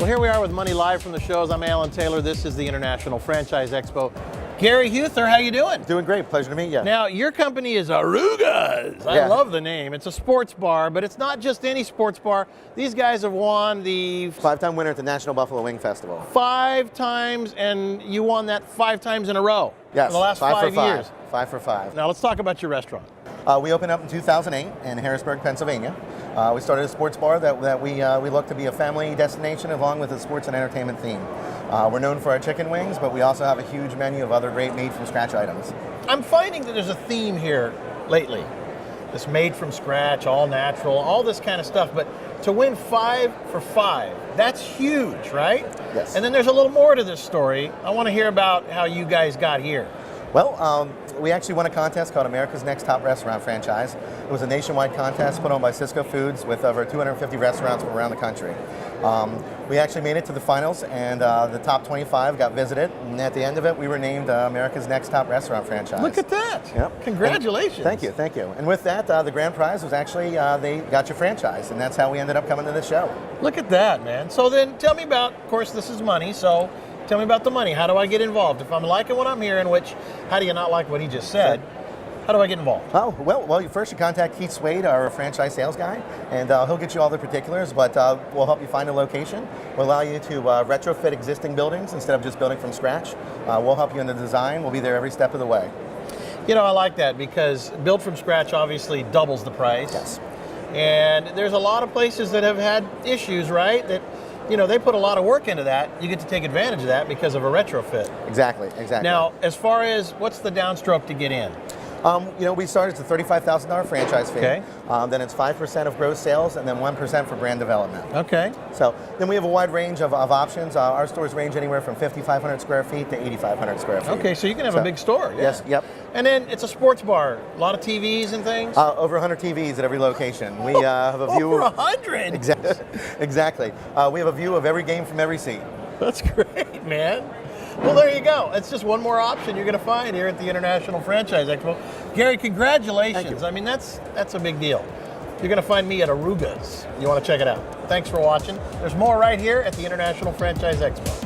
Well, here we are with Money Live from the shows. I'm Alan Taylor. This is the International Franchise Expo. Gary Huether, how you doing? Doing great. Pleasure to meet you. Now, your company is Arugas. I love the name. It's a sports bar, but it's not just any sports bar. These guys have won the 5-time winner at the National Buffalo Wing Festival. 5 times, and you won that 5 times in a row. Yes, For the last 5 years. 5 for 5. Now, let's talk about your restaurant. We opened up in 2008 in Harrisburg, Pennsylvania. We started a sports bar that we look to be a family destination along with a sports and entertainment theme. We're known for our chicken wings, but we also have a huge menu of other great made-from-scratch items. I'm finding that there's a theme here lately. This made from scratch, all natural, all this kind of stuff. But to win 5 for 5, that's huge, right? Yes. And then there's a little more to this story. I want to hear about how you guys got here. Well, we actually won a contest called America's Next Top Restaurant Franchise. It was a nationwide contest put on by Cisco Foods with over 250 restaurants from around the country. We actually made it to the finals, and the top 25 got visited. And at the end of it, we were named America's Next Top Restaurant Franchise. Look at that. Yep. Congratulations. Thank you, thank you. And with that, the grand prize was actually they got your franchise, and that's how we ended up coming to the show. Look at that, man. So then tell me about, of course, this is money, so tell me about the money. How do I get involved? If I'm liking what I'm hearing, which, how do you not like what he just said? How do I get involved? Oh, well, first you contact Keith Swade, our franchise sales guy, and he'll get you all the particulars, but we'll help you find a location. We'll allow you to retrofit existing buildings instead of just building from scratch. We'll help you in the design. We'll be there every step of the way. You know, I like that because build from scratch obviously doubles the price. Yes. And there's a lot of places that have had issues, right? That, you know, they put a lot of work into that. You get to take advantage of that because of a retrofit. Exactly, exactly. Now, as far as what's the downstroke to get in? We started at a $35,000 franchise fee. Okay. Then it's 5% of gross sales, and then 1% for brand development. Okay. So then we have a wide range of options. Our stores range anywhere from 5,500 square feet to 8,500 square feet. Okay, so you can have a big store. Yeah. Yes, yep. And then it's a sports bar. A lot of TVs and things. Over 100 TVs at every location. We have a view. Over 100. Exactly. We have a view of every game from every seat. That's great, man. Well, there you go. It's just one more option you're going to find here at the International Franchise Expo. Gary, congratulations. Thank you. I mean, that's a big deal. You're going to find me at Arugas. You want to check it out. Thanks for watching. There's more right here at the International Franchise Expo.